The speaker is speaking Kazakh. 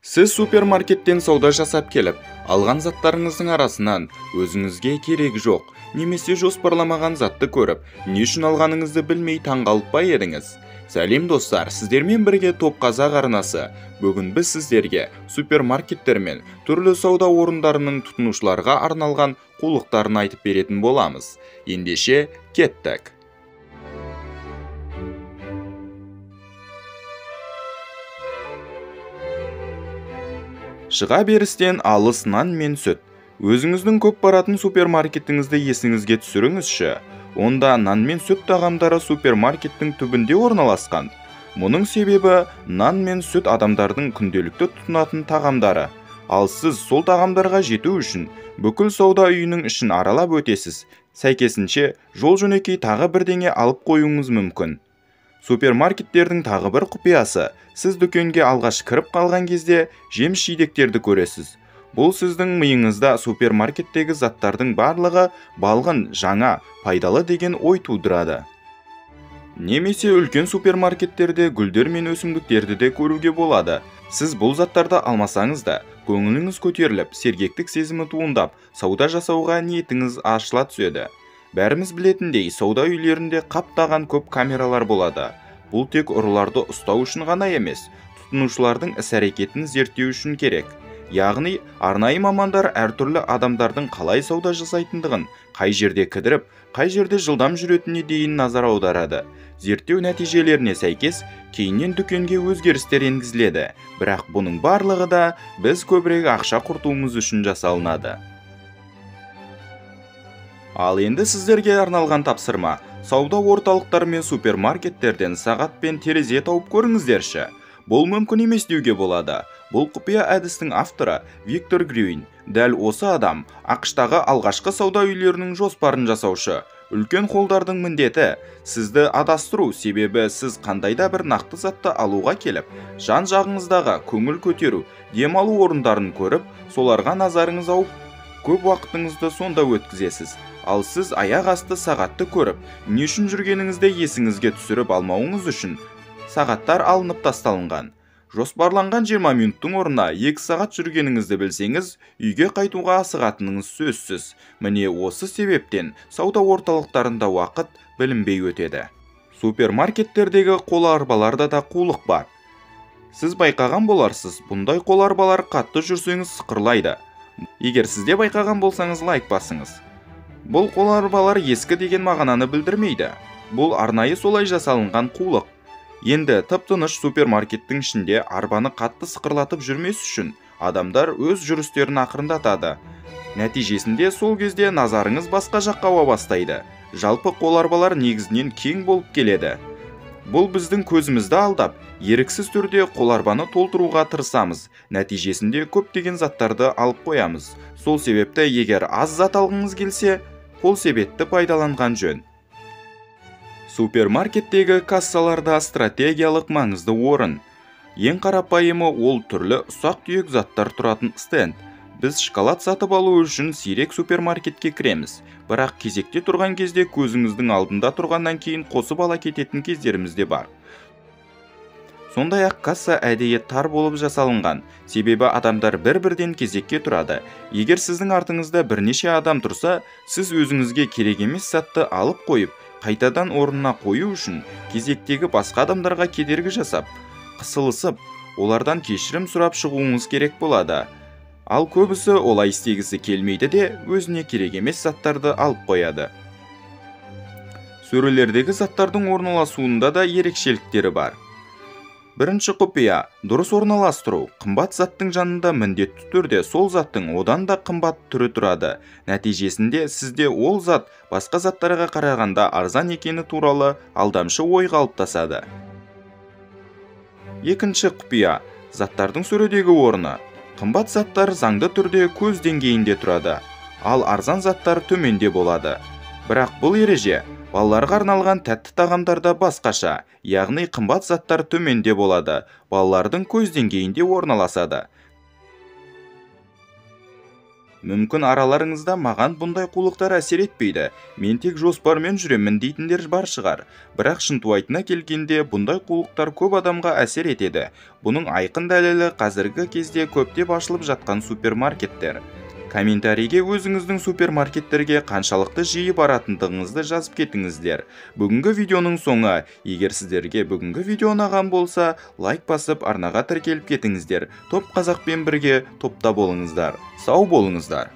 Сіз супермаркеттен сауда жасап келіп, алған заттарыңыздың арасынан өзіңізге керегі жоқ, немесе жоспарламаған затты көріп, не үшін алғаныңызды білмей таңғалып па едіңіз? Сәлем достар, сіздермен бірге Топ Қазақ арнасы. Бүгін біз сіздерге супермаркеттер мен түрлі сауда орындарының тұтынушыларға арналған қулықтарын айтып беретін боламыз. Ендеше кеттік. Шыға берістен алыс нан мен сүт. Өзіңіздің көп баратын супермаркетіңізді есіңізге түсіріңізші. Онда нан мен сүт тағамдары супермаркеттің түбінде орналасқан. Мұның себебі нан мен сүт адамдардың күнделікті тұтынатын тағамдары. Ал сіз сол тағамдарға жету үшін бүкіл сауда үйінің ішін аралап өтесіз. Сәйкесінше жол жөнекей тағы бірдеңе алып қоюыңыз мүмкін. Супермаркеттердің тағы бір құпиясы, сіз дүкенге алғаш кіріп қалған кезде жеміс-жидектерді көресіз. Бұл сіздің миыңызда супермаркеттегі заттардың барлығы балғын, жаңа, пайдалы деген ой тудырады. Немесе үлкен супермаркеттерде гүлдер мен өсімдіктерді де көруге болады. Сіз бұл заттарды алмасаңыз да, көңіліңіз көтеріліп, сергектік сезімі туындап, сауда жасауға ниетіңіз ашыла түседі. Бәріміз білетіндей, сауда үйлерінде қаптаған көп камералар болады. Бұл тек ұрыларды ұстау үшін ғана емес, тұтынушылардың іс-әрекетін зерттеу үшін керек. Яғни, арнайы мамандар әртүрлі адамдардың қалай сауда жасайтындығын, қай жерде кідіріп, қай жерде жылдам жүретініне дейін назар аударады. Зерттеу нәтижелеріне сәйкес, кейіннен дүкенге өзгерістер енгізіледі, бірақ бұның барлығы да біз көбірек ақша құртуымыз үшін жасалынады. Ал енді сіздерге арналған тапсырма. Сауда орталықтары мен супермаркеттерден сағат пен терезе тауып көріңіздерші. Бұл мүмкін емес деуге болады. Бұл құпия әдістің авторы Виктор Грюин. Дәл осы адам ақш-тағы алғашқы сауда үйлерінің жоспарын жасаушы. Үлкен холдардың міндеті сізді адастыру, себебі сіз қандайда бір нақты затты алуға келіп, жан-жағыңыздағы көңіл көтеру, демалу орындарын көріп, соларға назарыңыз ауып, көп уақытыңызды сонда өткізесіз. Ал сіз аяқ асты сағатты көріп, не үшін жүргеніңізді есіңізге түсіріп алмауыңыз үшін сағаттар алынып тасталынған. Жоспарланған 20 минуттың орнына 2 сағат жүргеніңізді білсеңіз, үйге қайтуға асығатыныңыз сөзсіз. Міне осы себептен сауда орталықтарында уақыт білінбей өтеді. Супермаркеттердегі қоларбаларда да қулық бар. Сіз байқаған боларсыз, бұндай қоларбалар қатты жүрсеңіз сықырлайды. Егер сізде байқаған болсаңыз, лайк басыңыз. Бұл қоларбалар ескі деген мағынаны білдірмейді. Бұл арнайы солай жасалынған қулық. Енді тып-тыныш супермаркеттің ішінде арбаны қатты сықырлатып жүрмес үшін адамдар өз жүрістерін ақырындатады. Нәтижесінде сол кезде назарыңыз басқа жаққа ауа бастайды. Жалпы қоларбалар негізінен кең болып келеді. Бұл біздің көзімізді алдап, еріксіз түрде қоларбаны толтыруға тырысамыз. Нәтижесінде көптеген заттарды алып қоямыз. Сол себепті егер аз зат алғыңыз келсе, қол себетті пайдаланған жөн. Супермаркеттегі кассаларда стратегиялық маңызды орын. Ең қарапайымы ол түрлі ұсақ-түйек заттар тұратын стенд. Біз шоколад сатып алу үшін сирек супермаркетке кіреміз. Бірақ кезекте тұрған кезде көзіңіздің алдында тұрғаннан кейін қосып ала кететін кездеріміз де бар. Сондай-ақ касса әдейі тар болып жасалынған, себебі адамдар бір-бірден кезекке тұрады. Егер сіздің артыңызда бірнеше адам тұрса, сіз өзіңізге керек емес затты алып қойып, қайтадан орнына қою үшін кезектегі басқа адамдарға кедергі жасап, қысылысып, олардан кешірім сұрап шығуыңыз керек болады. Ал көбісі олай істегісі келмейді де өзіне керек емес заттарды алып қояды. Сөрелердегі заттардың орналасуында да ерекшеліктері бар. Бірінші құпия, дұрыс орналастыру. Қымбат заттың жанында міндетті түрде сол заттың одан да қымбат түрі тұрады. Нәтижесінде сізде ол зат басқа заттарға қарағанда арзан екені туралы алдамшы ой қалыптасады. Екінші құпия, заттардың сөредегі орны. Қымбат заттар заңды түрде көз деңгейінде тұрады, ал арзан заттар төменде болады. Бірақ бұл ереже балаларға арналған тәтті тағамдарда басқаша, яғни қымбат заттар төменде болады, балалардың көз деңгейінде орналасады. Мүмкін араларыңызда маған бұндай қулықтар әсер етпейді, мен тек жоспармен жүремін дейтіндер бар шығар. Бірақ шынтуайтына келгенде бұндай қулықтар көп адамға әсер етеді. Бұның айқын дәлелі қазіргі кезде көптеп ашылып жатқан супермаркеттер. Комментарийге өзіңіздің супермаркеттерге қаншалықты жиі баратындығыңызды жазып кетіңіздер. Бүгінгі видеоның соңы. Егер сіздерге бүгінгі видео ұнаған болса, лайк басып арнаға тіркеліп кетіңіздер. Топ Қазақпен бірге топта болыңыздар. Сау болыңыздар.